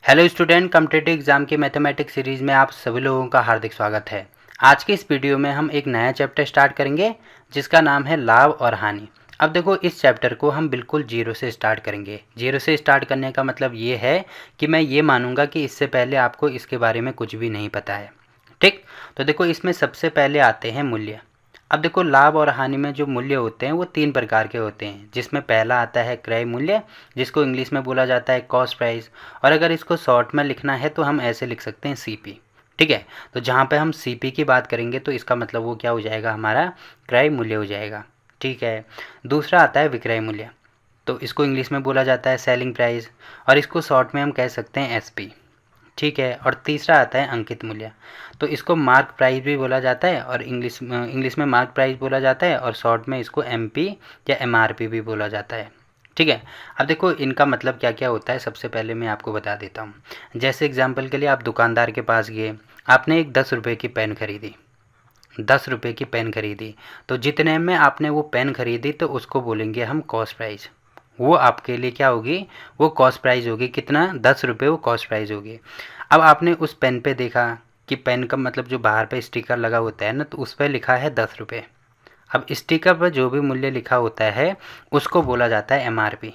Hello student, competitive exam की mathematics series में आप सभी लोगों का हार्दिक स्वागत है। आज के इस वीडियो में हम एक नया चैप्टर स्टार्ट करेंगे जिसका नाम है लाभ और हानि। अब देखो, इस चैप्टर को हम बिल्कुल जीरो से स्टार्ट करेंगे। जीरो से स्टार्ट करने का मतलब ये है कि मैं ये मानूंगा कि इससे पहले आपको इसके बारे में कुछ भी नहीं पता है। ठीक, तो देखो इसमें सबसे पहले आते हैं मूल्य। अब देखो, लाभ और हानि में जो मूल्य होते हैं वो 3 प्रकार के होते हैं, जिसमें पहला आता है क्रय मूल्य, जिसको इंग्लिश में बोला जाता है कॉस्ट प्राइस, और अगर इसको शॉर्ट में लिखना है तो हम ऐसे लिख सकते हैं सीपी। ठीक है, तो जहाँ पे हम सीपी की बात करेंगे तो इसका मतलब वो क्या हो जाएगा, हमारा क्रय मूल्य हो जाएगा। ठीक है, दूसरा आता है विक्रय मूल्य, तो इसको इंग्लिश में बोला जाता है सेलिंग प्राइस, और इसको शॉर्ट में हम कह सकते हैं एसपी। ठीक है, और तीसरा आता है अंकित मूल्य, तो इसको मार्क प्राइस भी बोला जाता है, और इंग्लिश में मार्क प्राइस बोला जाता है, और शॉर्ट में इसको एमपी या एमआरपी भी बोला जाता है। ठीक है, अब देखो इनका मतलब क्या क्या होता है, सबसे पहले मैं आपको बता देता हूँ। जैसे एग्जांपल के लिए आप दुकानदार के पास गए, आपने एक 10 रुपये की पेन खरीदी, 10 रुपये की पेन खरीदी, तो जितने में आपने वो पेन खरीदी तो उसको बोलेंगे हम कॉस्ट प्राइस। वो आपके लिए क्या होगी, वो कॉस्ट प्राइस होगी। कितना, 10 रुपये, वो कॉस्ट प्राइस होगी। अब आपने उस पेन पे देखा कि पेन का मतलब जो बाहर पे स्टिकर लगा होता है ना, तो उस पर लिखा है 10 रुपये। अब स्टिकर पर जो भी मूल्य लिखा होता है उसको बोला जाता है एमआरपी।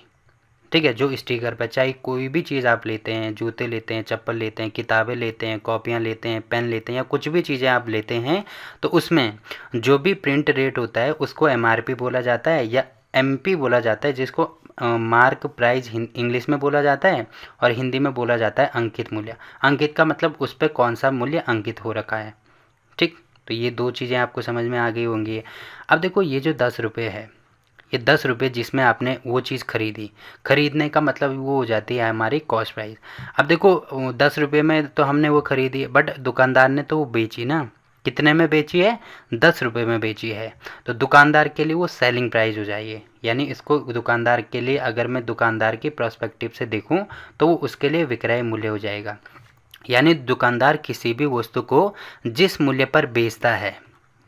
ठीक है, जो स्टिकर पर, चाहे कोई भी चीज़ आप लेते हैं, जूते लेते हैं, चप्पल लेते हैं, किताबें लेते हैं, कॉपियाँ लेते हैं, पेन लेते हैं, या कुछ भी चीज़ें आप लेते हैं, तो उसमें जो भी प्रिंट रेट होता है उसको एमआरपी बोला जाता है या एमपी बोला जाता है, जिसको मार्क प्राइस इंग्लिश में बोला जाता है, और हिंदी में बोला जाता है अंकित मूल्य। अंकित का मतलब उस पर कौन सा मूल्य अंकित हो रखा है। ठीक, तो ये दो चीज़ें आपको समझ में आ गई होंगी। अब देखो, ये जो 10 रुपये है, ये 10 रुपये जिसमें आपने वो चीज़ खरीदी, खरीदने का मतलब वो हो जाती है हमारी कॉस्ट प्राइस। अब देखो, 10 रुपये में तो हमने वो खरीदी, बट दुकानदार ने तो वो बेची ना, कितने में बेची है, 10 रुपये में बेची है, तो दुकानदार के लिए वो सेलिंग प्राइस हो जाएगी। यानी इसको दुकानदार के लिए, अगर मैं दुकानदार की पर्सपेक्टिव से देखूं तो वो उसके लिए विक्रय मूल्य हो जाएगा। यानी दुकानदार किसी भी वस्तु को जिस मूल्य पर बेचता है,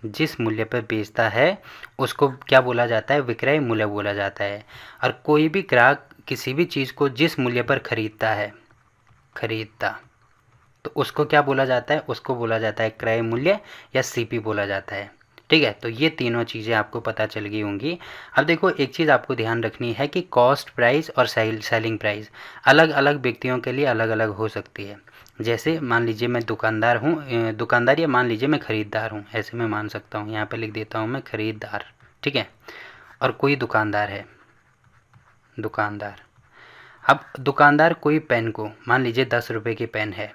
जिस मूल्य पर बेचता है उसको क्या बोला जाता है, विक्रय मूल्य बोला जाता है। और कोई भी ग्राहक किसी भी चीज़ को जिस मूल्य पर खरीदता है, खरीदता, तो उसको क्या बोला जाता है, उसको बोला जाता है क्रय मूल्य या सीपी बोला जाता है। ठीक है, तो ये तीनों चीज़ें आपको पता चल गई होंगी। अब देखो, एक चीज़ आपको ध्यान रखनी है कि कॉस्ट प्राइस और सेलिंग प्राइस अलग अलग व्यक्तियों के लिए अलग अलग हो सकती है। जैसे मान लीजिए मैं दुकानदार हूँ, दुकानदार, या मान लीजिए मैं ख़रीदार हूँ, ऐसे मैं मान सकता हूँ। यहाँ पे लिख देता हूँ मैं ख़रीदार। ठीक है, और कोई दुकानदार है, दुकानदार। अब दुकानदार कोई पेन को, मान लीजिए 10 रुपये की पेन है,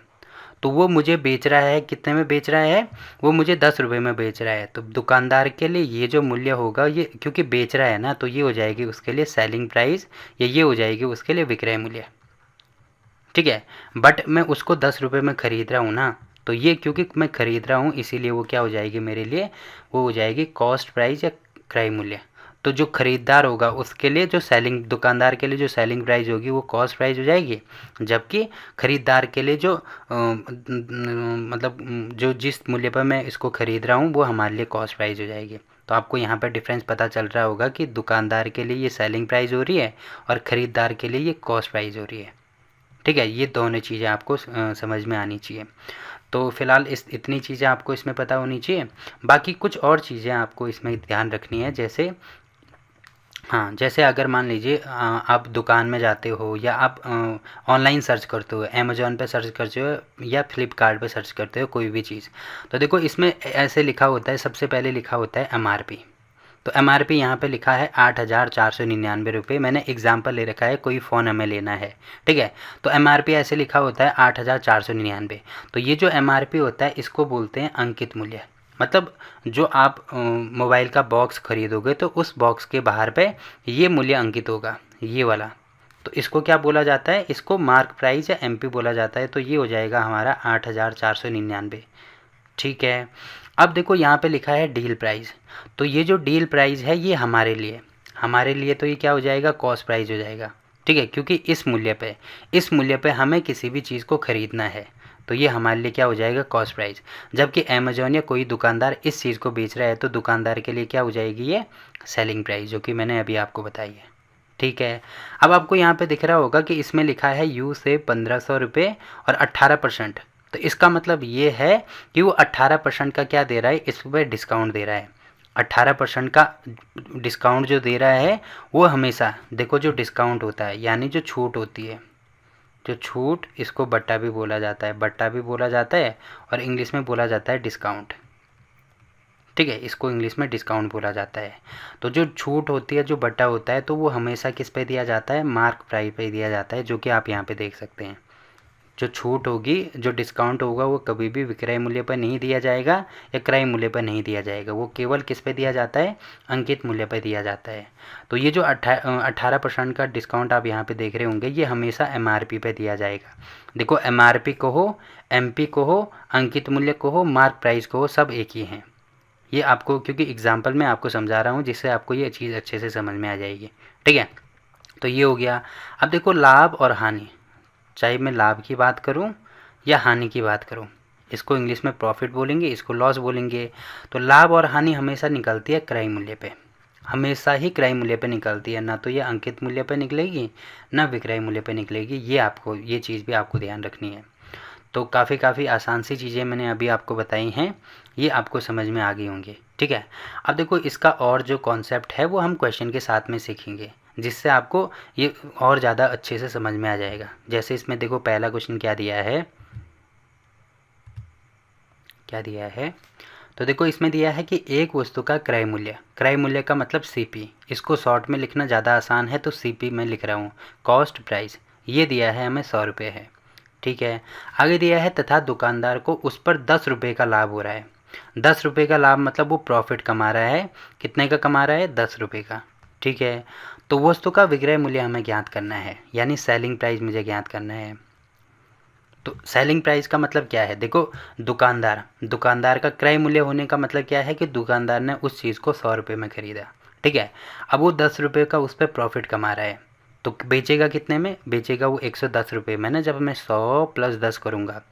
तो वो मुझे बेच रहा है, कितने में बेच रहा है, वो मुझे 10 रुपये में बेच रहा है। तो दुकानदार के लिए ये जो मूल्य होगा, ये क्योंकि बेच रहा है ना, तो ये हो जाएगी उसके लिए सेलिंग प्राइस, या ये हो जाएगी उसके लिए विक्रय मूल्य। ठीक है, बट मैं उसको 10 रुपये में ख़रीद रहा हूँ ना, तो ये क्योंकि मैं ख़रीद रहा हूँ इसीलिए वो क्या हो जाएगी मेरे लिए, वो हो जाएगी कॉस्ट प्राइस या क्रय मूल्य। तो जो ख़रीदार होगा उसके लिए जो सेलिंग, दुकानदार के लिए जो सेलिंग प्राइस होगी वो कॉस्ट प्राइस हो जाएगी, जबकि ख़रीदार के लिए जो मतलब जो जिस मूल्य पर मैं इसको ख़रीद रहा हूँ वो हमारे लिए कॉस्ट प्राइस हो जाएगी। तो आपको यहाँ पर डिफरेंस पता चल रहा होगा कि दुकानदार के लिए ये सेलिंग प्राइस हो रही है और ख़रीदार के लिए ये कॉस्ट प्राइस हो रही है। ठीक है, ये दोनों चीज़ें आपको समझ में आनी चाहिए। तो फ़िलहाल इतनी चीज़ें आपको इसमें पता होनी चाहिए। बाकी कुछ और चीज़ें आपको इसमें ध्यान रखनी है। जैसे, हाँ, जैसे अगर मान लीजिए आप दुकान में जाते हो, या आप ऑनलाइन सर्च करते हो, अमेज़ॉन पे सर्च करते हो या फ्लिपकार्ट पे सर्च करते हो कोई भी चीज़, तो देखो इसमें ऐसे लिखा होता है, सबसे पहले लिखा होता है एमआरपी। तो एमआरपी यहाँ पे लिखा है 8,499 रुपये। मैंने एग्जाम्पल ले रखा है, कोई फ़ोन हमें लेना है। ठीक है, तो एमआरपी ऐसे लिखा होता है 8,499। तो ये जो एमआरपी होता है इसको बोलते हैं अंकित मूल्य। मतलब जो आप मोबाइल का बॉक्स खरीदोगे तो उस बॉक्स के बाहर पे ये मूल्य अंकित होगा, ये वाला। तो इसको क्या बोला जाता है, इसको मार्क प्राइस या एमपी बोला जाता है। तो ये हो जाएगा हमारा 8,499। ठीक है, अब देखो यहाँ पे लिखा है डील प्राइस। तो ये जो डील प्राइस है ये हमारे लिए तो ये क्या हो जाएगा, कॉस्ट प्राइस हो जाएगा। ठीक है, क्योंकि इस मूल्य पे हमें किसी भी चीज़ को ख़रीदना है, तो ये हमारे लिए क्या हो जाएगा, कॉस्ट प्राइस। जबकि अमेज़ॉन या कोई दुकानदार इस चीज़ को बेच रहा है तो दुकानदार के लिए क्या हो जाएगी, ये सेलिंग प्राइस, जो कि मैंने अभी आपको बताई है। ठीक है। अब आपको यहाँ पे दिख रहा होगा कि इसमें लिखा है यू से 1500 रुपये और 18%। तो इसका मतलब ये है कि वो 18% का क्या दे रहा है, इस पर डिस्काउंट दे रहा है। 18% का डिस्काउंट जो दे रहा है वो हमेशा देखो जो डिस्काउंट होता है यानी जो छूट होती है, जो छूट इसको बट्टा भी बोला जाता है, बट्टा भी बोला जाता है और इंग्लिश में बोला जाता है डिस्काउंट। ठीक है, इसको इंग्लिश में डिस्काउंट बोला जाता है। तो जो छूट होती है, जो बट्टा होता है, तो वो हमेशा किस पे दिया जाता है, मार्क प्राइस पे दिया जाता है, जो कि आप यहाँ पे देख सकते हैं। जो छूट होगी, जो डिस्काउंट होगा, वो कभी भी विक्रय मूल्य पर नहीं दिया जाएगा या क्रय मूल्य पर नहीं दिया जाएगा, वो केवल किस पे दिया जाता है, अंकित मूल्य पर दिया जाता है। तो ये जो 18% का डिस्काउंट आप यहाँ पे देख रहे होंगे, ये हमेशा MRP पे दिया जाएगा। देखो MRP को हो, MP को हो, अंकित मूल्य को हो, मार्क प्राइस को हो, सब एक ही हैं। ये आपको क्योंकि एग्जाम्पल में आपको समझा रहा हूँ जिससे आपको ये चीज़ अच्छे से समझ में आ जाएगी। ठीक है, तो ये हो गया। अब देखो लाभ और हानि, चाहे मैं लाभ की बात करूं या हानि की बात करूं, इसको इंग्लिश में प्रॉफिट बोलेंगे, इसको लॉस बोलेंगे। तो लाभ और हानि हमेशा निकलती है क्रय मूल्य पे, हमेशा ही क्रय मूल्य पे निकलती है, ना तो ये अंकित मूल्य पे निकलेगी ना विक्रय मूल्य पे निकलेगी। ये चीज़ भी आपको ध्यान रखनी है। तो काफ़ी आसान सी चीज़ें मैंने अभी आपको बताई हैं, ये आपको समझ में आ गई होंगी। ठीक है, अब देखो इसका और जो कॉन्सेप्ट है वो हम क्वेश्चन के साथ में सीखेंगे, जिससे आपको ये और ज़्यादा अच्छे से समझ में आ जाएगा। जैसे इसमें देखो पहला क्वेश्चन क्या दिया है, तो देखो इसमें दिया है कि एक वस्तु का क्रय मूल्य, क्रय मूल्य का मतलब CP, इसको शॉर्ट में लिखना ज़्यादा आसान है तो CP में लिख रहा हूँ, कॉस्ट प्राइस। ये दिया है हमें 100 रुपये है। ठीक है, आगे दिया है तथा दुकानदार को उस पर 10 रुपये का लाभ हो रहा है। 10 रुपये का लाभ मतलब वो प्रॉफिट कमा रहा है। कितने का कमा रहा है, 10 रुपये का। ठीक है, तो वस्तु का विक्रय मूल्य हमें ज्ञात करना है, यानी सेलिंग प्राइस मुझे ज्ञात करना है। तो सेलिंग प्राइस का मतलब क्या है, देखो दुकानदार का क्रय मूल्य होने का मतलब क्या है कि दुकानदार ने उस चीज़ को 100 रुपये में ख़रीदा। ठीक है, अब वो 10 रुपये का उस पर प्रॉफिट कमा रहा है, तो बेचेगा कितने में, बेचेगा वो 110 रुपये में ना। जब मैं 100 + 10 करूँगा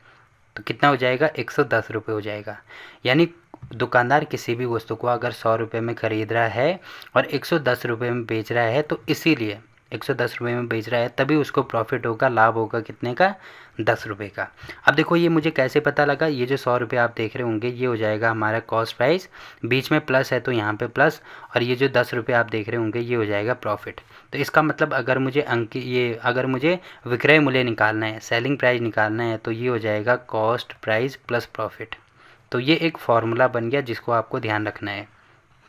तो कितना हो जाएगा, 110 रुपये हो जाएगा। यानी दुकानदार किसी भी वस्तु को अगर 100 रुपये में ख़रीद रहा है और 110 रुपये में बेच रहा है, तो इसीलिए 110 रुपये में बेच रहा है, तभी उसको प्रॉफिट होगा, लाभ होगा कितने का, 10 रुपये का। अब देखो ये मुझे कैसे पता लगा, ये जो 100 रुपये आप देख रहे होंगे ये हो जाएगा हमारा कॉस्ट प्राइस, बीच में प्लस है तो यहाँ पे प्लस, और ये जो 10 रुपये आप देख रहे होंगे ये हो जाएगा प्रॉफिट। तो इसका मतलब अगर मुझे विक्रय मूल्य निकालना है, सेलिंग प्राइस निकालना है, तो ये हो जाएगा कॉस्ट प्राइस प्लस प्रॉफिट। तो ये एक फार्मूला बन गया जिसको आपको ध्यान रखना है।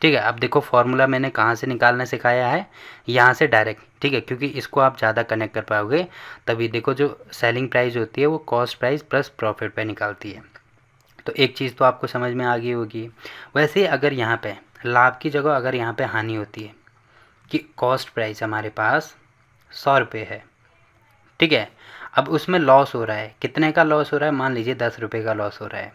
ठीक है, अब देखो फार्मूला मैंने कहाँ से निकालना सिखाया है, यहाँ से डायरेक्ट। ठीक है, क्योंकि इसको आप ज़्यादा कनेक्ट कर पाओगे, तभी देखो जो सेलिंग प्राइस होती है वो कॉस्ट प्राइस प्लस प्रॉफिट पे निकालती है। तो एक चीज़ तो आपको समझ में आ गई होगी। वैसे अगर यहाँ पे लाभ की जगह अगर यहाँ पे हानि होती है कि कॉस्ट प्राइस हमारे पास 100 रुपये है। ठीक है, अब उसमें लॉस हो रहा है, कितने का लॉस हो रहा है, मान लीजिए 10 रुपये का लॉस हो रहा है,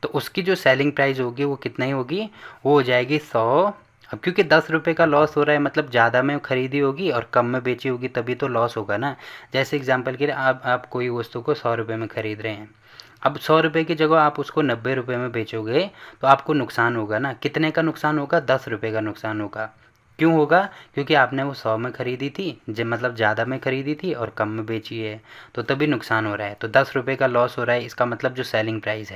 तो उसकी जो सेलिंग प्राइस होगी वो कितना ही होगी, वो हो जाएगी 100। अब क्योंकि 10 रुपये का लॉस हो रहा है मतलब ज़्यादा में खरीदी होगी और कम में बेची होगी, तभी तो लॉस होगा ना। जैसे एग्जांपल के लिए आप कोई वस्तु को 100 रुपये में ख़रीद रहे हैं, अब 100 रुपये की जगह आप उसको 90 रुपये में बेचोगे तो आपको नुकसान होगा ना। कितने का नुकसान होगा, 10 रुपये का नुकसान होगा। क्यों होगा, क्योंकि आपने वो 100 में ख़रीदी थी, मतलब ज़्यादा में ख़रीदी थी और कम में बेची है, तो तभी नुकसान हो रहा है। तो 10 रुपये का लॉस हो रहा है, इसका मतलब जो सेलिंग प्राइस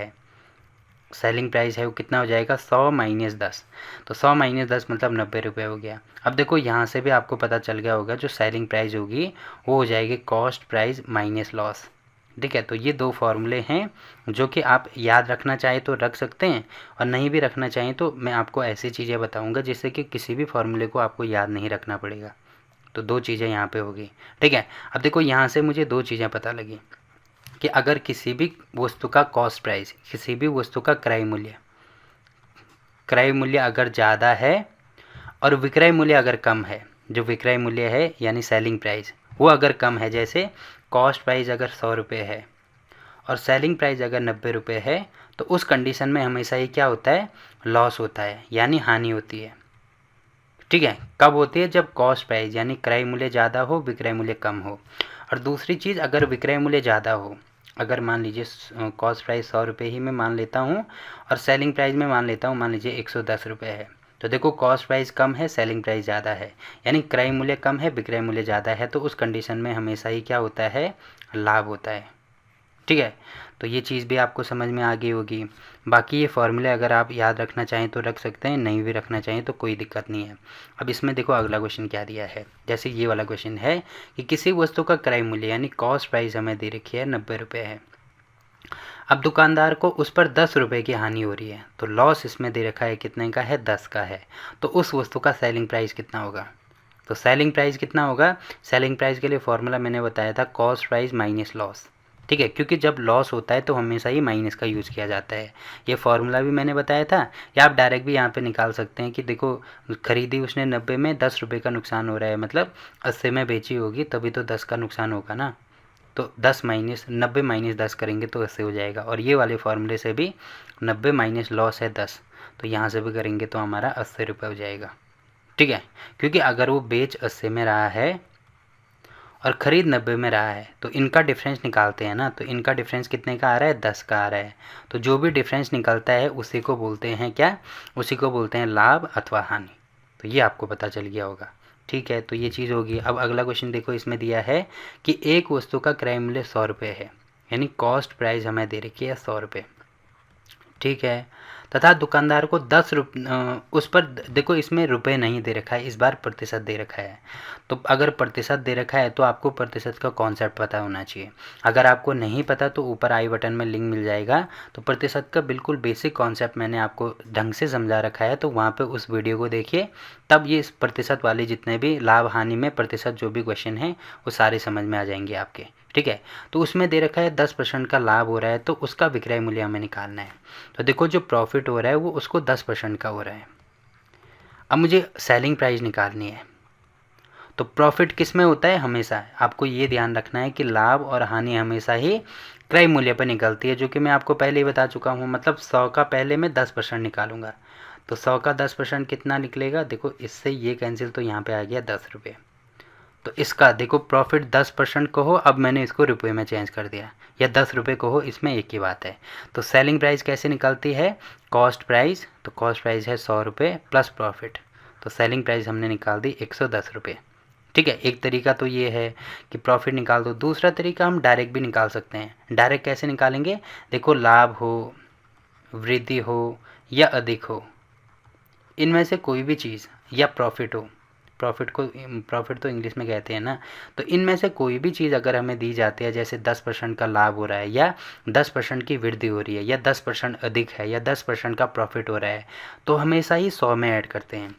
है वो कितना हो जाएगा, 100 - 10। तो 100 - 10 मतलब 90 रुपये हो गया। अब देखो यहाँ से भी आपको पता चल गया होगा जो सेलिंग प्राइस होगी वो हो जाएगी कॉस्ट प्राइस माइनस लॉस। ठीक है, तो ये दो फार्मूले हैं जो कि आप याद रखना चाहें तो रख सकते हैं, और नहीं भी रखना चाहें तो मैं आपको ऐसी चीज़ें बताऊंगा जिससे कि किसी भी फार्मूले को आपको याद नहीं रखना पड़ेगा। तो दो चीज़ें यहाँ पे होगी। ठीक है, अब देखो यहाँ से मुझे दो चीज़ें पता लगी कि अगर किसी भी वस्तु का कॉस्ट प्राइस, किसी भी वस्तु का क्रय मूल्य अगर ज़्यादा है और विक्रय मूल्य अगर कम है, जो विक्रय मूल्य है यानी सेलिंग प्राइस वो अगर कम है, जैसे कॉस्ट प्राइस अगर 100 रुपये है और सेलिंग प्राइस अगर 90 रुपये है, तो उस कंडीशन में हमेशा ही क्या होता है, लॉस होता है, यानी हानि होती है। ठीक है, कब होती है, जब कॉस्ट प्राइस यानी क्रय मूल्य ज़्यादा हो, विक्रय मूल्य कम हो। और दूसरी चीज़, अगर विक्रय मूल्य ज़्यादा हो, अगर मान लीजिए कॉस्ट प्राइस 100 रुपये ही मैं मान लेता हूँ और सेलिंग प्राइस में मान लेता हूँ, मान लीजिए 110 रुपये है, तो देखो कॉस्ट प्राइस कम है, सेलिंग प्राइस ज़्यादा है, यानी क्रय मूल्य कम है, विक्रय मूल्य ज़्यादा है, तो उस कंडीशन में हमेशा ही क्या होता है, लाभ होता है। ठीक है, तो ये चीज़ भी आपको समझ में आ गई होगी। बाकी ये फॉर्मूले अगर आप याद रखना चाहें तो रख सकते हैं, नहीं भी रखना चाहें तो कोई दिक्कत नहीं है। अब इसमें देखो अगला क्वेश्चन क्या दिया है, जैसे ये वाला क्वेश्चन है कि किसी वस्तु का क्रय मूल्य यानी कॉस्ट प्राइस हमें दे रखी है 90 रुपये है। अब दुकानदार को उस पर 10 रुपये की हानि हो रही है, तो लॉस इसमें दे रखा है कितने का है, 10 का है। तो उस वस्तु का सेलिंग प्राइस कितना होगा, तो सेलिंग प्राइस कितना होगा, सेलिंग प्राइस के लिए फॉर्मूला मैंने बताया था कॉस्ट प्राइस माइनस लॉस। ठीक है, क्योंकि जब लॉस होता है तो हमेशा ही माइनस का यूज़ किया जाता है। ये फॉर्मूला भी मैंने बताया था, या आप डायरेक्ट भी यहाँ पे निकाल सकते हैं कि देखो खरीदी उसने 90 में, 10 रुपये का नुकसान हो रहा है, मतलब 80 में बेची होगी तभी तो 10 का नुकसान होगा ना। तो 10 माइनस 90 माइनस 10 करेंगे तो 80 हो जाएगा। और ये वाले फॉर्मूले से भी 90 माइनस लॉस है 10, तो यहाँ से भी करेंगे तो हमारा 80 रुपये हो जाएगा। ठीक है, क्योंकि अगर वो बेच 80 में रहा है और ख़रीद 90 में रहा है तो इनका डिफरेंस निकालते हैं ना, तो इनका डिफरेंस कितने का आ रहा है, 10 का आ रहा है। तो जो भी डिफरेंस निकलता है उसी को बोलते हैं क्या, उसी को बोलते हैं लाभ अथवा हानि। तो ये आपको पता चल गया होगा। ठीक है, तो ये चीज़ होगी। अब अगला क्वेश्चन देखो, इसमें दिया है कि एक वस्तु का क्रय मूल्य 100 रुपये है, यानी कॉस्ट प्राइस हमें दे रखी है 100 रुपये। ठीक है, तथा दुकानदार को 10 उस पर देखो इसमें रुपए नहीं दे रखा है, इस बार प्रतिशत दे रखा है। तो अगर प्रतिशत दे रखा है तो आपको प्रतिशत का कॉन्सेप्ट पता होना चाहिए। अगर आपको नहीं पता तो ऊपर आई बटन में लिंक मिल जाएगा, तो प्रतिशत का बिल्कुल बेसिक कॉन्सेप्ट मैंने आपको ढंग से समझा रखा है, तो वहाँ पे उस वीडियो को देखिए, तब ये प्रतिशत वाली जितने भी लाभ हानि में प्रतिशत जो भी क्वेश्चन हैं वो सारे समझ में आ जाएंगे आपके। ठीक है, तो उसमें दे रखा है 10% का लाभ हो रहा है, तो उसका विक्रय मूल्य हमें निकालना है। तो देखो जो प्रॉफिट हो रहा है वो उसको 10% का हो रहा है। अब मुझे सेलिंग प्राइस निकालनी है। तो प्रॉफिट किस में होता है, हमेशा आपको ये ध्यान रखना है कि लाभ और हानि हमेशा ही क्रय मूल्य पर निकलती है, जो कि मैं आपको पहले ही बता चुका हूँ। मतलब 100 का पहले मैं 10% निकालूंगा, तो 100 का 10% कितना निकलेगा, देखो इससे ये कैंसिल, तो यहाँ पे आ गया 10 रुपये। तो इसका देखो प्रॉफिट 10% कहो, अब मैंने इसको रुपये में चेंज कर दिया, या 10 रुपये कहो, इसमें एक ही बात है। तो सेलिंग प्राइस कैसे निकलती है, कॉस्ट प्राइस, तो कॉस्ट प्राइस है 100 रुपये प्लस प्रॉफिट, तो सेलिंग प्राइस हमने निकाल दी 110 रुपये। ठीक है, एक तरीका तो ये है कि प्रॉफिट निकाल दो। दूसरा तरीका हम डायरेक्ट भी निकाल सकते हैं। डायरेक्ट कैसे निकालेंगे, देखो लाभ हो, वृद्धि हो या अधिक हो, इनमें से कोई भी चीज़, या प्रॉफिट हो, प्रॉफिट तो इंग्लिश में कहते हैं ना, तो इनमें से कोई भी चीज़ अगर हमें दी जाती है, जैसे 10% का लाभ हो रहा है, या 10% की वृद्धि हो रही है, या 10% अधिक है, या 10% का प्रॉफिट हो रहा है, तो हमेशा ही 100 में ऐड करते हैं।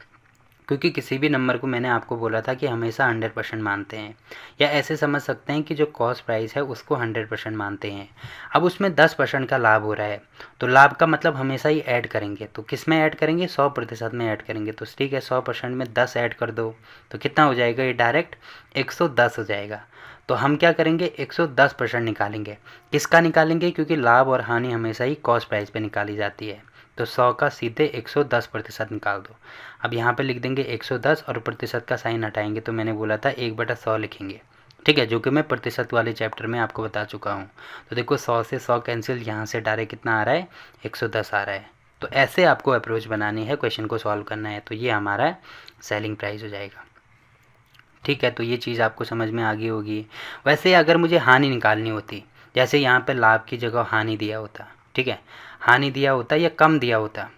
क्योंकि किसी भी नंबर को मैंने आपको बोला था कि हमेशा 100% मानते हैं, या ऐसे समझ सकते हैं कि जो कॉस्ट प्राइस है उसको 100% मानते हैं। अब उसमें 10% का लाभ हो रहा है, तो लाभ का मतलब हमेशा ही ऐड करेंगे, तो किस में ऐड करेंगे, 100% में ऐड करेंगे। तो ठीक है, 100% में 10 ऐड कर दो, तो कितना हो जाएगा, ये डायरेक्ट 110 हो जाएगा। तो हम क्या करेंगे, 110% निकालेंगे। किसका निकालेंगे, क्योंकि लाभ और हानि हमेशा ही कॉस्ट प्राइस पे निकाली जाती है, तो 100 का सीधे 110% निकाल दो। अब यहाँ पे लिख देंगे 110 और प्रतिशत का साइन हटाएंगे, तो मैंने बोला था 1/100 लिखेंगे। ठीक है, जो कि मैं प्रतिशत वाले चैप्टर में आपको बता चुका हूँ। तो देखो 100 से 100 कैंसिल, यहाँ से डायरेक्ट कितना आ रहा है, 110 आ रहा है। तो ऐसे आपको अप्रोच बनानी है, क्वेश्चन को सॉल्व करना है, तो ये हमारा सेलिंग प्राइस हो जाएगा। ठीक है, तो ये चीज़ आपको समझ में आ गई होगी। वैसे अगर मुझे हानि निकालनी होती, जैसे यहाँ पे लाभ की जगह हानि दिया होता, ठीक है, हानि दिया होता या कम दिया होता,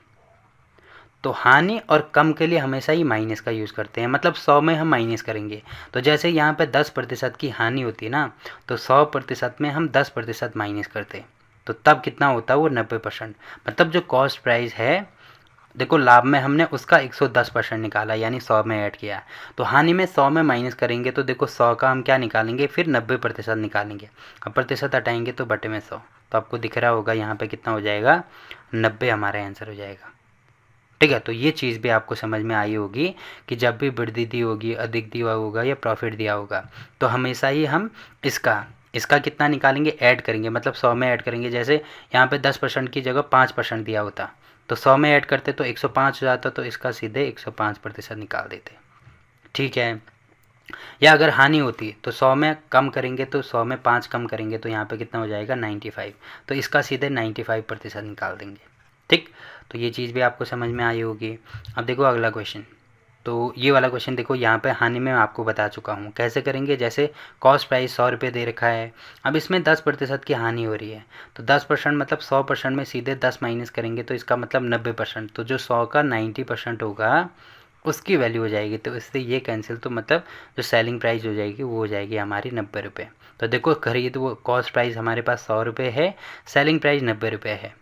तो हानि और कम के लिए हमेशा ही माइनस का यूज़ करते हैं, मतलब 100 में हम माइनस करेंगे। तो जैसे यहाँ पे 10% की हानि होती है ना, तो 100% में हम 10% माइनस करते, तो तब कितना होता है वो 90%। मतलब जो कॉस्ट प्राइस है, देखो लाभ में हमने उसका 110% निकाला, यानी 100 में ऐड किया, तो हानि में 100 में माइनस करेंगे, तो देखो 100 का हम क्या निकालेंगे, फिर 90% निकालेंगे। अब प्रतिशत हटाएंगे तो बटे में 100, तो आपको दिख रहा होगा यहाँ पे कितना हो जाएगा, 90 हमारा आंसर हो जाएगा। ठीक है, तो ये चीज़ भी आपको समझ में आई होगी कि जब भी वृद्धि दी होगी, अधिक दिया होगा या प्रॉफिट दिया होगा, तो हमेशा ही हम इसका कितना निकालेंगे, ऐड करेंगे, मतलब 100 में ऐड करेंगे। जैसे यहाँ पे 10% की जगह 5% दिया होता, तो 100 में ऐड करते तो 105 हो जाता, तो इसका सीधे 105% निकाल देते। ठीक है, या अगर हानि होती तो 100 में कम करेंगे, तो 100 में 5 कम करेंगे, तो यहाँ पे कितना हो जाएगा 95, तो इसका सीधे 95% निकाल देंगे। ठीक, तो ये चीज़ भी आपको समझ में आई होगी। अब देखो अगला क्वेश्चन, तो ये वाला क्वेश्चन देखो, यहाँ पे हानि में आपको बता चुका हूँ कैसे करेंगे। जैसे कॉस्ट प्राइस 100 रुपये दे रखा है, अब इसमें 10% की हानि हो रही है, तो 10% मतलब 100% में सीधे 10 माइनस करेंगे तो इसका मतलब 90%, तो जो 100 का 90% होगा उसकी वैल्यू हो जाएगी, तो इससे ये कैंसिल, तो मतलब जो सेलिंग प्राइस हो जाएगी वो हो जाएगी हमारी 90 रुपये। तो देखो खरीद वो कॉस्ट प्राइस हमारे पास 100 रुपये है, सेलिंग प्राइस 90 रुपये है,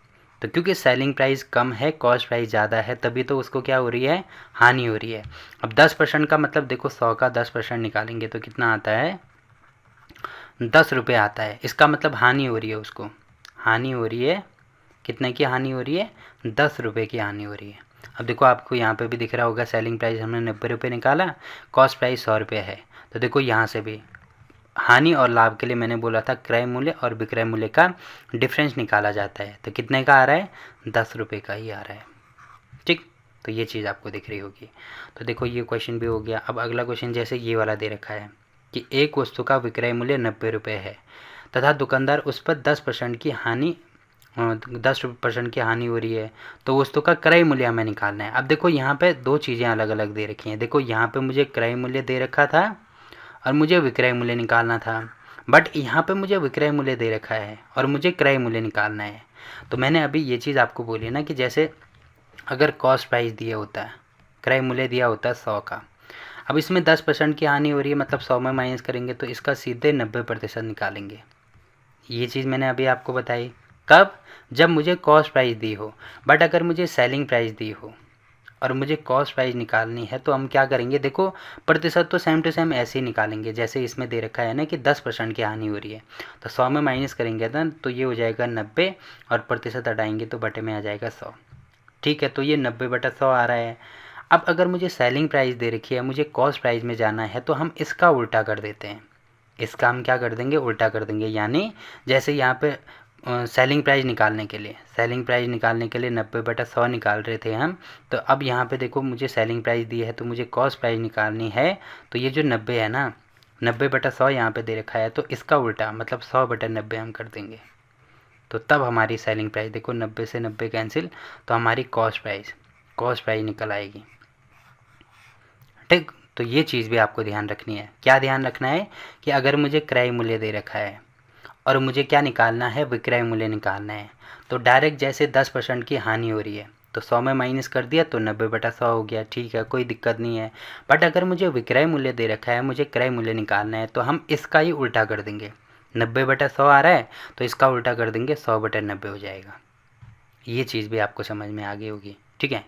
तो क्योंकि सेलिंग प्राइस कम है कॉस्ट प्राइस ज़्यादा है तभी तो उसको क्या हो रही है, हानि हो रही है। अब 10% का मतलब देखो 100 का 10% निकालेंगे तो कितना आता है, 10 रुपये आता है, इसका मतलब हानि हो रही है उसको, हानि हो रही है, कितने की हानि हो रही है, 10 रुपये की हानि हो रही है। अब देखो आपको यहाँ पे भी दिख रहा होगा सेलिंग प्राइस हमने 90 रुपये निकाला, कॉस्ट प्राइस 100 रुपये है, तो देखो यहाँ से भी हानि और लाभ के लिए मैंने बोला था क्रय मूल्य और विक्रय मूल्य का डिफरेंस निकाला जाता है, तो कितने का आ रहा है, 10 रुपये का ही आ रहा है। ठीक, तो ये चीज़ आपको दिख रही होगी। तो देखो ये क्वेश्चन भी हो गया। अब अगला क्वेश्चन जैसे ये वाला दे रखा है कि एक वस्तु का विक्रय मूल्य 90 रुपये है तथा दुकानदार उस पर 10% की हानि 10% की हानि हो रही है, तो वस्तु का क्रय मूल्य हमें निकालना है। अब देखो यहाँ पे दो चीज़ें अलग अलग दे रखी हैं। देखो यहाँ पे मुझे क्रय मूल्य दे रखा था और मुझे विक्रय मूल्य निकालना था, बट यहाँ पे मुझे विक्रय मूल्य दे रखा है और मुझे क्रय मूल्य निकालना है। तो मैंने अभी ये चीज़ आपको बोली ना कि जैसे अगर कॉस्ट प्राइस दिया होता है, क्रय मूल्य दिया होता है 100 का, अब इसमें 10% की हानि हो रही है, मतलब 100 में माइनस करेंगे तो इसका सीधे 90% निकालेंगे। ये चीज़ मैंने अभी आपको बताई कब, जब मुझे कॉस्ट प्राइस दी हो, बट अगर मुझे सेलिंग प्राइस दी हो और मुझे कॉस्ट प्राइस निकालनी है तो हम क्या करेंगे, देखो प्रतिशत तो सेम टू सेम ऐसे ही निकालेंगे जैसे इसमें दे रखा है ना कि 10% की हानि हो रही है, तो 100 में माइनस करेंगे ना तो ये हो जाएगा 90 और प्रतिशत हटाएंगे तो बटे में आ जाएगा 100। ठीक है, तो ये 90/100 आ रहा है। अब अगर मुझे सेलिंग प्राइस दे रखी है, मुझे कॉस्ट प्राइस में जाना है, तो हम इसका उल्टा कर देते हैं, इसका हम क्या कर देंगे, उल्टा कर देंगे। यानी जैसे यहाँ पे सेलिंग प्राइस निकालने के लिए 90/100 निकाल रहे थे हम, तो अब यहाँ पे देखो मुझे सेलिंग प्राइस दी है तो मुझे कॉस्ट प्राइस निकालनी है, तो ये जो 90 है ना, 90/100 यहाँ पे दे रखा है, तो इसका उल्टा मतलब 100/90 हम कर देंगे, तो तब हमारी सेलिंग प्राइस देखो 90 से 90 कैंसिल, तो हमारी कॉस्ट प्राइस निकल आएगी। ठीक, तो ये चीज़ भी आपको ध्यान रखनी है। क्या ध्यान रखना है कि अगर मुझे क्रय मूल्य दे रखा है और मुझे क्या निकालना है, विक्रय मूल्य निकालना है, तो डायरेक्ट जैसे 10% की हानि हो रही है तो 100 में माइनस कर दिया तो 90/100 हो गया, ठीक है, कोई दिक्कत नहीं है। बट अगर मुझे विक्रय मूल्य दे रखा है, मुझे क्रय मूल्य निकालना है, तो हम इसका ही उल्टा कर देंगे। 90/100 आ रहा है तो इसका उल्टा कर देंगे, 100/90 हो जाएगा। ये चीज़ भी आपको समझ में आ गई होगी। ठीक है,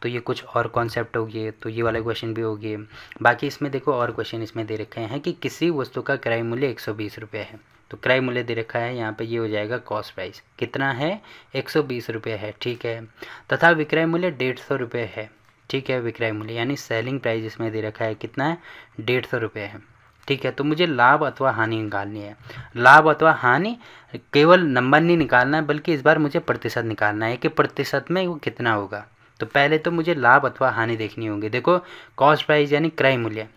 तो ये कुछ और कॉन्सेप्ट हो गए, तो ये वाला क्वेश्चन भी हो गए। बाकी इसमें देखो और क्वेश्चन इसमें दे रखे हैं कि किसी वस्तु का क्रय मूल्य 120 रुपये है, तो क्रय मूल्य दे रखा है यहाँ पे, ये हो जाएगा कॉस्ट प्राइस, कितना है, 120 रुपये है, ठीक है, तथा विक्रय मूल्य 150 रुपये है, ठीक है, विक्रय मूल्य यानी सेलिंग प्राइस इसमें दे रखा है कितना है, 150 रुपये है, ठीक है। तो मुझे लाभ अथवा हानि निकालनी है। लाभ अथवा हानि केवल नंबर नहीं निकालना है, बल्कि इस बार मुझे प्रतिशत निकालना है कि प्रतिशत में वो कितना होगा। तो पहले तो मुझे लाभ अथवा हानि देखनी होगी। देखो कॉस्ट प्राइस यानी क्रय मूल्य,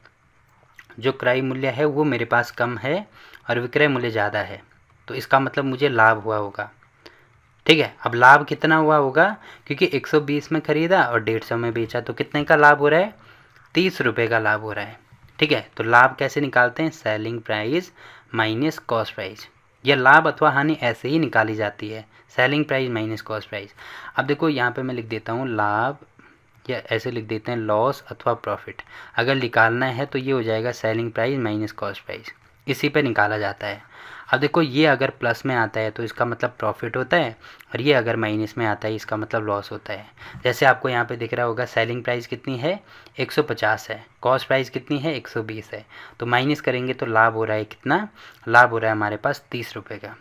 जो क्रय मूल्य है वो मेरे पास कम है और विक्रय मूल्य ज़्यादा है, तो इसका मतलब मुझे लाभ हुआ होगा। ठीक है, अब लाभ कितना हुआ होगा, क्योंकि 120 में ख़रीदा और 150 में बेचा, तो कितने का लाभ हो रहा है, 30 रुपये का लाभ हो रहा है। ठीक है, तो लाभ कैसे निकालते हैं, selling price minus cost price. यह लाभ अथवा हानि ऐसे ही निकाली जाती है, selling price minus cost price. अब देखो यहाँ पे मैं लिख देता हूँ लाभ, या ऐसे लिख देते हैं लॉस अथवा प्रॉफिट। अगर निकालना है तो ये हो जाएगा selling price minus cost price, इसी पे निकाला जाता है। अब देखो ये अगर प्लस में आता है तो इसका मतलब प्रॉफिट होता है, और ये अगर माइनस में आता है इसका मतलब लॉस होता है। जैसे आपको यहाँ पे दिख रहा होगा सेलिंग प्राइस कितनी है, 150 है, कॉस्ट प्राइस कितनी है, 120 है, तो माइनस करेंगे तो लाभ हो रहा है कितना, लाभ हो रहा है हमारे पास 30 रुपये का।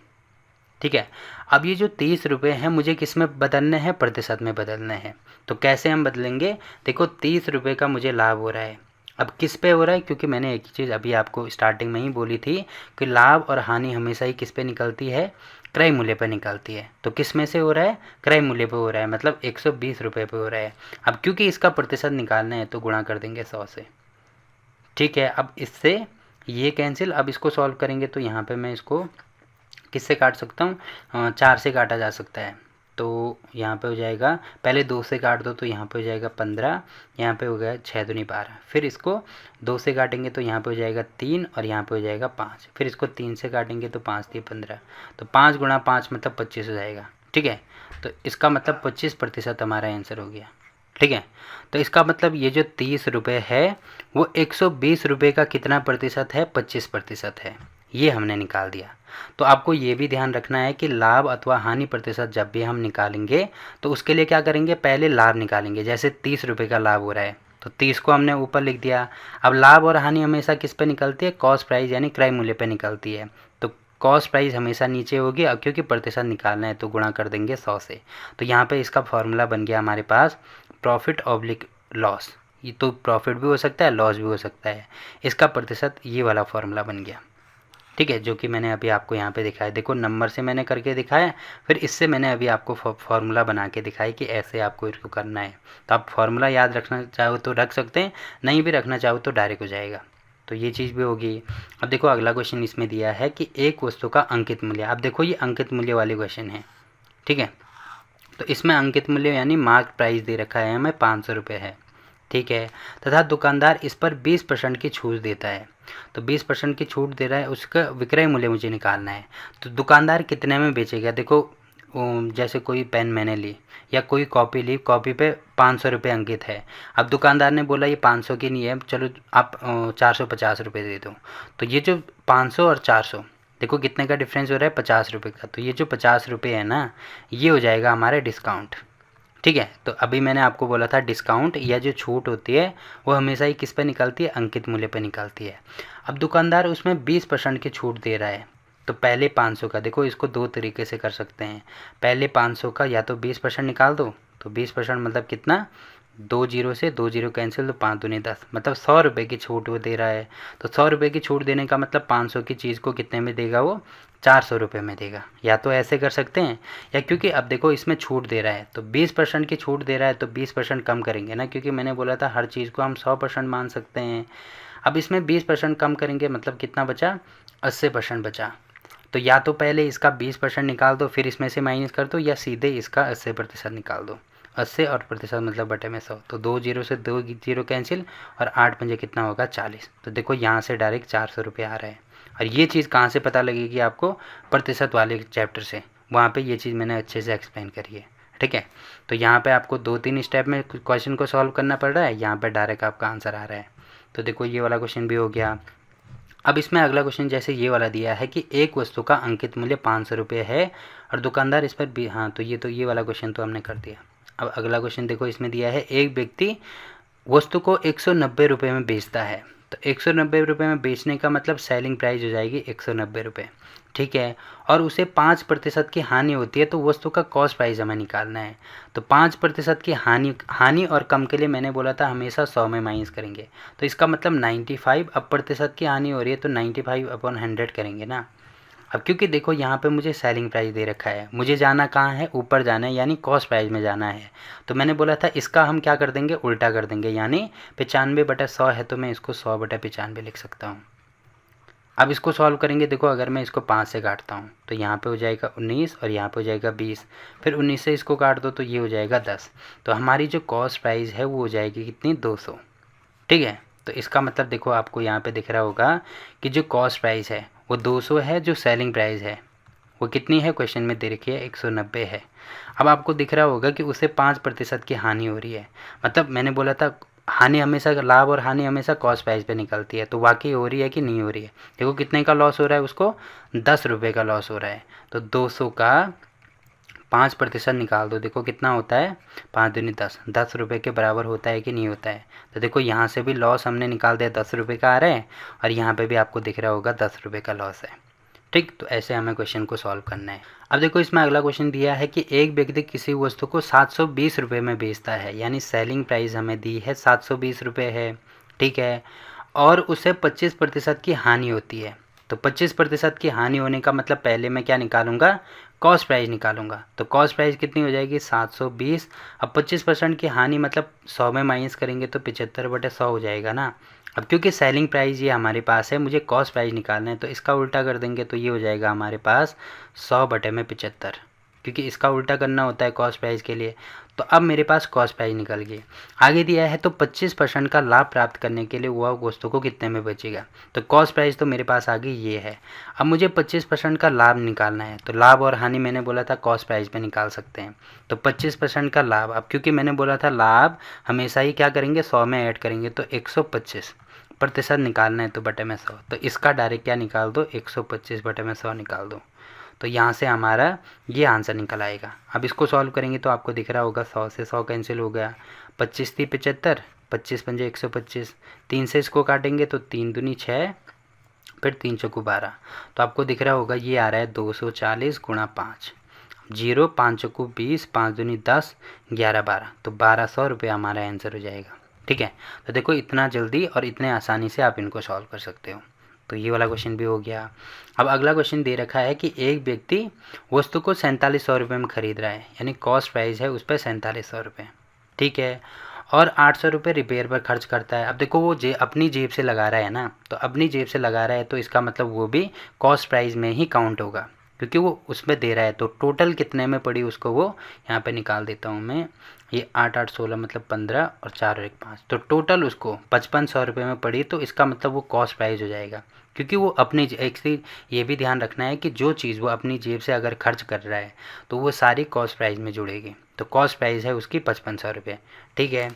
ठीक है, अब ये जो 30 रुपये हैं मुझे किस में बदलने हैं, प्रतिशत में बदलने हैं। तो कैसे हम बदलेंगे, देखो 30 रुपये का मुझे लाभ हो रहा है, अब किस पे हो रहा है, क्योंकि मैंने एक ही चीज़ अभी आपको स्टार्टिंग में ही बोली थी कि लाभ और हानि हमेशा ही किस पे निकलती है, क्रय मूल्य पर निकलती है। तो किस में से हो रहा है, क्रय मूल्य पे हो रहा है, मतलब 120 रुपये पे हो रहा है। अब क्योंकि इसका प्रतिशत निकालना है तो गुणा कर देंगे 100 से। ठीक है, अब इससे ये कैंसिल, अब इसको सॉल्व करेंगे तो यहाँ पे मैं इसको किससे काट सकता हूँ, 4 से काटा जा सकता है। तो यहाँ पे हो जाएगा, पहले 2 से काट दो तो यहाँ पे हो जाएगा 15, यहाँ पे हो गया 6 दूनी 12, फिर इसको 2 से काटेंगे तो यहाँ पे हो जाएगा 3 और यहाँ पे हो जाएगा 5, फिर इसको 3 से काटेंगे तो 5 3 15, तो 5 गुणा 5 मतलब 25 हो जाएगा। ठीक है, तो इसका मतलब 25% हमारा आंसर हो गया। ठीक है, तो इसका मतलब ये जो 30 रुपये है वो 120 रुपये का कितना प्रतिशत है, 25% है, ये हमने निकाल दिया। तो आपको ये भी ध्यान रखना है कि लाभ अथवा हानि प्रतिशत जब भी हम निकालेंगे तो उसके लिए क्या करेंगे, पहले लाभ निकालेंगे। जैसे 30 रुपये का लाभ हो रहा है तो 30 को हमने ऊपर लिख दिया। अब लाभ और हानि हमेशा किस पे निकलती है, कॉस्ट प्राइस यानी क्रय मूल्य पे निकलती है, तो कॉस्ट प्राइस हमेशा नीचे होगी। अब क्योंकि प्रतिशत निकालना है तो गुणा कर देंगे 100 से। तो यहाँ पे इसका फॉर्मूला बन गया हमारे पास प्रॉफिट ऑब्लिक लॉस। ये तो प्रॉफिट भी हो सकता है, लॉस भी हो सकता है, इसका प्रतिशत ये वाला फॉर्मूला बन गया। ठीक है, जो कि मैंने अभी आपको यहाँ पे दिखाया, देखो नंबर से मैंने करके दिखाया, फिर इससे मैंने अभी आपको फॉर्मूला बना के दिखाई कि ऐसे आपको इसको करना है। तो आप फॉर्मूला याद रखना चाहो तो रख सकते हैं, नहीं भी रखना चाहो तो डायरेक्ट हो जाएगा। तो ये चीज़ भी होगी। अब देखो अगला क्वेश्चन इसमें दिया है कि एक वस्तु का अंकित मूल्य। अब देखो ये अंकित मूल्य वाले क्वेश्चन है। ठीक है, तो इसमें अंकित मूल्य यानी मार्क प्राइस दे रखा है हमें 500 रुपये है। ठीक है, तथा दुकानदार इस पर 20% की छूट देता है। तो 20% की छूट दे रहा है, उसका विक्रय मूल्य मुझे निकालना है। तो दुकानदार कितने में बेचेगा, देखो जैसे कोई पेन मैंने ली या कोई कॉपी ली, कॉपी पे 500 रुपये अंकित है। अब दुकानदार ने बोला ये 500 की नहीं है, चलो आप 450 रुपये दे दो। तो ये जो 500 और 400 देखो कितने का डिफरेंस हो रहा है, 50 रुपये का। तो ये जो 50 रुपये है ना, ये हो जाएगा हमारा डिस्काउंट। ठीक है, तो अभी मैंने आपको बोला था डिस्काउंट या जो छूट होती है वो हमेशा ही किस पे निकलती है, अंकित मूल्य पे निकलती है। अब दुकानदार उसमें 20% की छूट दे रहा है। तो पहले 500 का, देखो इसको दो तरीके से कर सकते हैं। पहले 500 का या तो 20% निकाल दो, तो 20% मतलब कितना, 2 जीरो से 2 जीरो कैंसिल, तो 5 दूनी 10, मतलब 100 रुपये की छूट वो दे रहा है। तो 100 रुपये की छूट देने का मतलब 500 की चीज़ को कितने में देगा वो, 400 रुपये में देगा। या तो ऐसे कर सकते हैं, या क्योंकि अब देखो इसमें छूट दे रहा है तो 20% की छूट दे रहा है तो 20% कम करेंगे ना, क्योंकि मैंने बोला था हर चीज़ को हम 100% मान सकते हैं। अब इसमें 20% कम करेंगे मतलब कितना बचा, 80% बचा। तो या तो पहले इसका 20% निकाल दो फिर इसमें से माइनस कर दो, या सीधे इसका 80% निकाल दो। 80 और प्रतिशत मतलब बटे में 100, तो 2 जीरो से 2 जीरो कैंसिल, और 8 पंजे कितना होगा 40। तो देखो यहाँ से डायरेक्ट 400 रुपये आ रहा है। और ये चीज़ कहाँ से पता लगेगी आपको, प्रतिशत वाले चैप्टर से, वहाँ पे ये चीज़ मैंने अच्छे से एक्सप्लेन करी है। ठीक है, तो यहाँ पे आपको 2-3 स्टेप में क्वेश्चन को सॉल्व करना पड़ रहा है, यहाँ पे डायरेक्ट आपका आंसर आ रहा है। तो देखो ये वाला क्वेश्चन भी हो गया। अब इसमें अगला क्वेश्चन जैसे ये वाला दिया है कि एक वस्तु का अंकित मूल्य 500 रुपये है और दुकानदार इस पर भी, हाँ तो ये वाला क्वेश्चन तो हमने कर दिया। अब अगला क्वेश्चन देखो इसमें दिया है एक व्यक्ति वस्तु को 190 रुपये में बेचता है। तो 190 रुपये में बेचने का मतलब सेलिंग प्राइस हो जाएगी 190 रुपये। ठीक है, और उसे 5% की हानि होती है तो वस्तु का कॉस्ट प्राइस हमें निकालना है। तो 5% की हानि और कम के लिए मैंने बोला था हमेशा 100 में माइनस करेंगे। तो इसका मतलब 95, अब प्रतिशत की हानि हो रही है तो 95/100 करेंगे ना। अब क्योंकि देखो यहाँ पे मुझे सेलिंग प्राइस दे रखा है, मुझे जाना कहाँ है, ऊपर जाना है, यानी कॉस्ट प्राइस में जाना है। तो मैंने बोला था इसका हम क्या कर देंगे, उल्टा कर देंगे, यानी 95/100 है तो मैं इसको 100/95 लिख सकता हूँ। अब इसको सॉल्व करेंगे, देखो अगर मैं इसको 5 से काटता हूँ तो यहाँ पे हो जाएगा 19 और यहाँ पे हो जाएगा 20, फिर 19 से इसको काट दो तो ये हो जाएगा 10। तो हमारी जो कॉस्ट प्राइस है वो हो जाएगी कितनी, 200। ठीक है, तो इसका मतलब देखो आपको यहाँ पे दिख रहा होगा कि जो कॉस्ट प्राइस है वो 200 है, जो सेलिंग प्राइस है वो कितनी है, क्वेश्चन में दे रखी है 190 है। अब आपको दिख रहा होगा कि उसे 5% की हानि हो रही है। मतलब मैंने बोला था हानि हमेशा, लाभ और हानि हमेशा कॉस्ट प्राइस पे निकलती है, तो वाकई हो रही है कि नहीं हो रही है। देखो कितने का लॉस हो रहा है, उसको 10 रुपये का लॉस हो रहा है। तो 200 का 5% निकाल दो, देखो कितना होता है, 5 दूनी 10, 10 रुपये के बराबर होता है कि नहीं होता है। तो देखो यहाँ से भी लॉस हमने निकाल दिया, 10 रुपये का आ रहा है, और यहाँ पे भी आपको दिख रहा होगा 10 रुपये का लॉस है। ठीक, तो ऐसे हमें क्वेश्चन को सॉल्व करना है। अब देखो इसमें अगला क्वेश्चन दिया है कि एक व्यक्ति किसी वस्तु को 720 रुपये में बेचता है, यानी सेलिंग प्राइस हमें दी है 720 रुपये है। ठीक है, और उसे 25% की हानि होती है। तो 25% की हानि होने का मतलब पहले मैं क्या निकालूंगा, कॉस्ट प्राइस निकालूंगा। तो कॉस्ट प्राइस कितनी हो जाएगी, 720। अब 25% की हानि मतलब 100 में माइनस करेंगे तो 75/100 हो जाएगा ना। अब क्योंकि सेलिंग प्राइस ये हमारे पास है, मुझे कॉस्ट प्राइस निकालना है, तो इसका उल्टा कर देंगे तो ये हो जाएगा हमारे पास 100/75। क्योंकि इसका उल्टा करना होता है कॉस्ट प्राइस के लिए। तो अब मेरे पास कॉस्ट प्राइस निकल गई। आगे दिया है तो 25% का लाभ प्राप्त करने के लिए वह वस्तु को कितने में बेचेगा। तो कॉस्ट प्राइस तो मेरे पास आ गई, ये है। अब मुझे 25% का लाभ निकालना है। तो लाभ और हानि मैंने बोला था कॉस्ट प्राइस पे निकाल सकते हैं। तो 25% का लाभ, अब क्योंकि मैंने बोला था लाभ हमेशा ही क्या करेंगे 100 में ऐड करेंगे, तो 125% निकालना है तो बटे में 100। तो इसका डायरेक्ट क्या निकाल दो, 125 बटे में 100 निकाल दो। तो यहाँ से हमारा ये आंसर निकल आएगा। अब इसको सॉल्व करेंगे तो आपको दिख रहा होगा 100 से 100 कैंसिल हो गया, 25 थी 75, 25 पंजे 125, 3 से इसको काटेंगे तो 3 दूनी 6, फिर 3 चौकू 12। तो आपको दिख रहा होगा ये आ रहा है 240 गुणा 5, 0 5 चौकू 20, 5 दूनी 10, 11 12, तो 1200 रुपये हमारा आंसर हो जाएगा। ठीक है, तो देखो इतना जल्दी और इतने आसानी से आप इनको सॉल्व कर सकते हो। तो ये वाला क्वेश्चन भी हो गया। अब अगला क्वेश्चन दे रखा है कि एक व्यक्ति वस्तु को 4700 रुपये में खरीद रहा है, यानी कॉस्ट प्राइस है उस पर 4700 रुपये, ठीक है, और 800 रुपये रिपेयर पर खर्च करता है। अब देखो वो अपनी जेब से लगा रहा है ना, तो अपनी जेब से लगा रहा है तो इसका मतलब वो भी कॉस्ट प्राइस में ही काउंट होगा, क्योंकि वो उसमें दे रहा है। तो टोटल कितने में पड़ी उसको वो यहाँ पे निकाल देता हूँ मैं। ये 8 8 16 मतलब 15 और 4 और 1 5, तो टोटल उसको 5500 रुपये में पड़ी। तो इसका मतलब वो कॉस्ट प्राइस हो जाएगा, क्योंकि वो अपनी एक चीज़ ये भी ध्यान रखना है कि जो चीज़ वो अपनी जेब से अगर खर्च कर रहा है तो वो सारी कॉस्ट प्राइस में जुड़ेगी। तो कॉस्ट प्राइस है उसकी 5500 रुपये, ठीक है।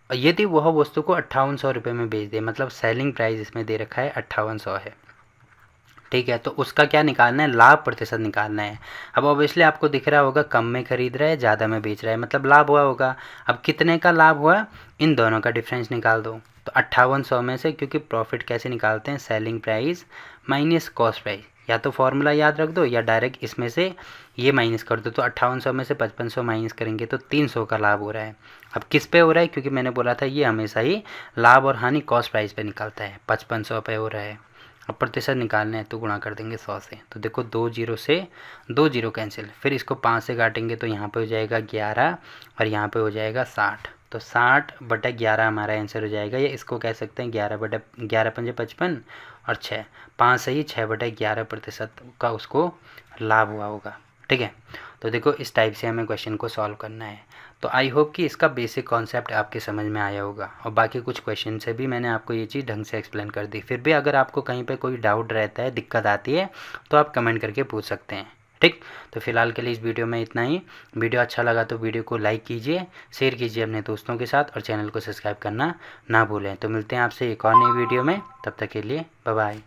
यदि वह वस्तु को 5800 रुपये में बेच दे, मतलब सेलिंग प्राइस इसमें दे रखा है 5800 है, ठीक है, तो उसका क्या निकालना है, लाभ प्रतिशत निकालना है। अब ऑब्वियसली आपको दिख रहा होगा कम में खरीद रहा है, ज़्यादा में बेच रहा है, मतलब लाभ हुआ होगा। अब कितने का लाभ हुआ, इन दोनों का डिफरेंस निकाल दो। तो 5800 में से, क्योंकि प्रॉफिट कैसे निकालते हैं, selling price minus cost price, या तो फॉर्मूला याद रख दो या डायरेक्ट इसमें से ये माइनस कर दो। तो 5800 में से 5500 माइनस करेंगे तो 300 का लाभ हो रहा है। अब किस पे हो रहा है, क्योंकि मैंने बोला था ये हमेशा ही लाभ और हानि कॉस्ट प्राइस पे निकलता है, 5500 पे हो रहा है। अब प्रतिशत निकालना है तो गुणा कर देंगे 100 से। तो देखो 2 जीरो से 2 जीरो कैंसिल, फिर इसको 5 से काटेंगे तो यहाँ पे हो जाएगा 11 और यहाँ पे हो जाएगा 60। तो 60 बटा 11 हमारा आंसर हो जाएगा, या इसको कह सकते हैं 11 बटा 11 पंजे 55 और 6, 5 सही 6 बटा 11% का उसको लाभ हुआ होगा, ठीक है। तो देखो इस टाइप से हमें क्वेश्चन को सॉल्व करना है। तो आई होप कि इसका बेसिक कॉन्सेप्ट आपके समझ में आया होगा, और बाकी कुछ क्वेश्चन से भी मैंने आपको ये चीज़ ढंग से एक्सप्लेन कर दी। फिर भी अगर आपको कहीं पे कोई डाउट रहता है, दिक्कत आती है, तो आप कमेंट करके पूछ सकते हैं, ठीक। तो फिलहाल के लिए इस वीडियो में इतना ही। वीडियो अच्छा लगा तो वीडियो को लाइक कीजिए, शेयर कीजिए अपने दोस्तों के साथ, और चैनल को सब्सक्राइब करना ना भूलें। तो मिलते हैं आपसे एक और नई वीडियो में, तब तक के लिए बाय बाय।